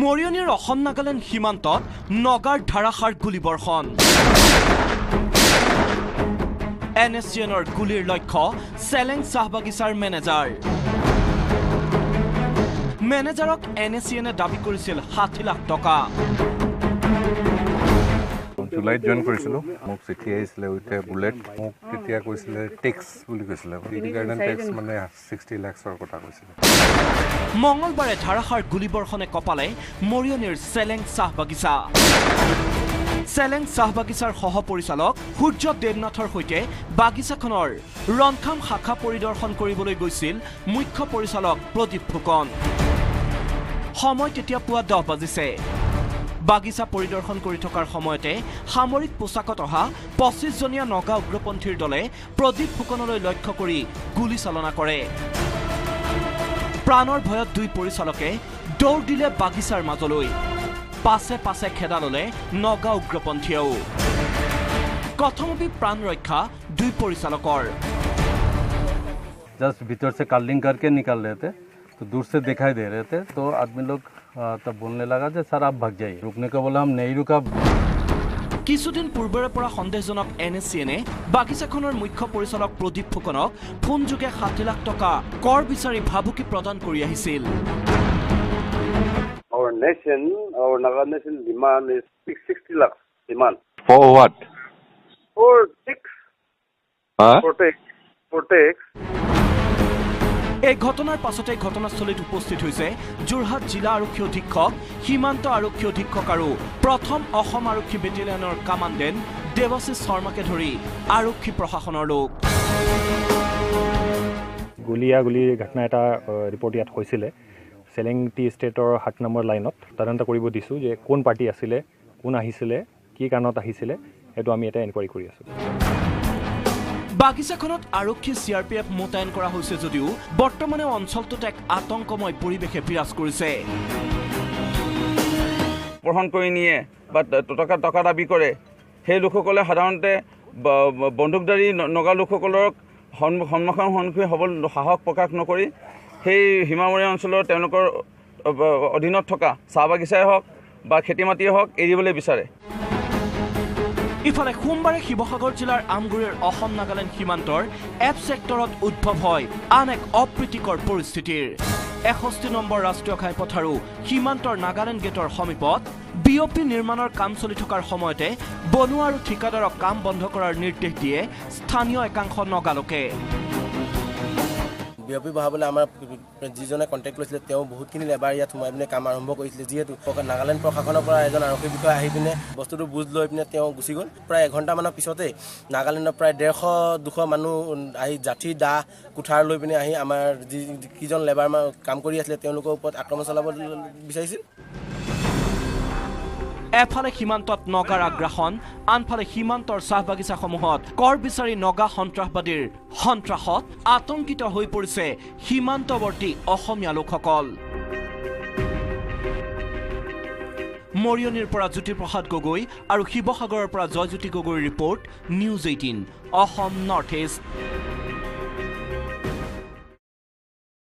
মৰিয়নিৰ অসম নাগালেণ্ড সীমান্তত নগাৰ ধাৰাসাৰ গুলীবৰ্ষণ NSCNৰ গুলীৰ লক্ষ্য চেলেং চাহ বাগিচাৰ মেনেজাৰক NSCNে দাবী কৰিছিল 60 লাখ টকা জুলাইত জইন কৰিছিলো মোক চিঠি আহিছিলে উইথ এ বুলেট মোক তেতিয়া কৈছিলে টেক্স বুলি কৈছিলে গাৰ্ডেন টেক্স মানে 60 লাখৰ কথা কৈছিলে মঙ্গলবাৰে ধাৰাসাৰ গুলীবৰ্ষণে কপালে মৰিয়নিৰ চেলেং চাহ বাগিচা চেলেং চাহ বাগিচাৰ সহ পৰিচালক সূৰ্য দেৱনাথৰ সৈতে বাগিচাখনৰ ৰনখাম শাখা পৰিদৰ্শন কৰিবলৈ গৈছিল মুখ্য পৰিচালক প্ৰদীপ ফুকন সময় তেতিয়া পুৱা 10 বাজিছে বাগিচা পৰিদৰ্শন কৰি থকাৰ সময়তে সামৰিক পোছাকত অহা 25 জনীয়া নগা উগ্ৰপন্থীৰ দলে প্ৰদীপ ফুকনলৈ লক্ষ্য কৰি গুলী চালনা কৰে প্ৰাণৰ ভয়ত দুই পৰিচালকে দৌৰ দিলে বাগিচাৰ মাজলৈ পাছে পাছে খেদা ললে নগা উগ্ৰপন্থীয়েও কথমপি প্ৰাণ ৰক্ষা দুই পৰিচালকৰ जस्ट भीतर से कॉलिंग करके निकाल रहे थे तो दूर से दिखाई दे रहे थे तो आदमी लोग तब बोलने लगा कि सर आप भाग जाइए रुकने को बोला हम नहीं रुका কিছুদিন পূৰ্বৰে পৰা সন্দেহজনক NSCNে বাগিচাখনৰ মুখ্য পৰিচালক প্ৰদীপ ফুকনক ফোন যোগে 60 লাখ টকা কৰ বিচাৰি ভাবুকি প্ৰদান কৰি আহিছিল Our Naga nation demand is 60 lakhs demand. For what? For ticks. Protect. এই ঘটনাৰ পাছতে ঘটনাস্থলীত উপস্থিত হৈছে যোৰহাট জিলা আৰক্ষী অধীক্ষক সীমান্ত আৰক্ষী অধীক্ষক আৰু প্ৰথম অসম আৰক্ষী বেটেলিয়নৰ কমাণ্ডেণ্ট দেৱাশিষ শৰ্মাকে ধৰি আৰক্ষী প্ৰশাসনৰ লোক গুলীৰ ঘটনা এটা ৰিপৰ্ট ইয়াত হৈছিলে চেলেং টি ষ্টেটৰ 7 নম্বৰ লাইনত তদন্ত কৰিব দিছো যে কোন পাৰ্টি আছিলে কোন আহিছিলে কি কাৰণত আহিছিলে এটো আমি এটা এনকুৱাৰী কৰি আছো বাগিচাখনত আৰক্ষী CRPF মোতায়েন কৰা হৈছে যদিও বৰ্তমানে অঞ্চলটোত এক আতংকময় পৰিৱেশে বিৰাজ কৰিছে গ্ৰহণ কৰি নিয়ে বা টকা দাবী কৰে সেই লোকসকলে সাধাৰণতে বন্দুকধাৰী নগা লোকসকলক সন্মুখীন হ'ব সাহস প্ৰকাশ নকৰি সেই সীমামূৰীয়া অঞ্চলৰ তেওঁলোকৰ অধীনত থকা চাহ বাগিচাই হওক বা খেতি মাটিয়ে হওক এৰিবলৈ বিচাৰে ইফালে সোমবাৰে শিৱসাগৰ জিলাৰ আমগুৰিৰ অসম নাগালেণ্ড সীমান্তৰ এফ সেক্টৰত উদ্ভৱ হয় আন এক অপ্ৰীতিকৰ পৰিস্থিতিৰ 61 নম্বৰ ৰাষ্ট্ৰীয় ঘাইপথ আৰু সীমান্তৰ নাগালেণ্ড গেটৰ সমীপত BOP নিৰ্মাণৰ কাম চলি থকাৰ সময়তে বনুৱা আৰু ঠিকাদাৰক কাম বন্ধ কৰাৰ নিৰ্দেশ দিয়ে স্থানীয় একাংশ নগালোকে BOP বহাবলৈ আমাৰ যিজনে কণ্টেক্ট লৈছিলে তেওঁ বহুতখিনি লেবাৰ ইয়াত সোমাই পিনে কাম আৰম্ভ কৰিছিলে যিহেতু নাগালেণ্ড প্ৰশাসনৰ পৰা এজন আৰক্ষী বিষয়া আহি পিনে বস্তুটো বুজ লৈ পিনে তেওঁ গুচি গ'ল প্ৰায় এঘণ্টামানৰ পিছতে নাগালেণ্ডৰ প্ৰায় 150-200 মানুহ আহি জাঠি দা কুঠাৰ লৈ পিনে আহি আমাৰ যিজন লেবাৰ কাম কৰি আছিলে তেওঁলোকৰ ওপৰত আক্ৰমণ চলাব বিচাৰিছিল এফালে সীমান্তত নগাৰ আগ্ৰাসন আনফালে সীমান্তৰ চাহ বাগিচাসমূহত কৰ বিচাৰি নগা সন্ত্ৰাসবাদীৰ সন্ত্ৰাসত আতংকিত হৈ পৰিছে সীমান্তৱৰ্তী অসমীয়া লোকসকল মৰিয়নিৰ পৰা জ্যোতিপ্ৰসাদ গগৈ আৰু শিৱসাগৰৰ পৰা জয়জ্যোতি গগৈৰ report news 18 Assam north east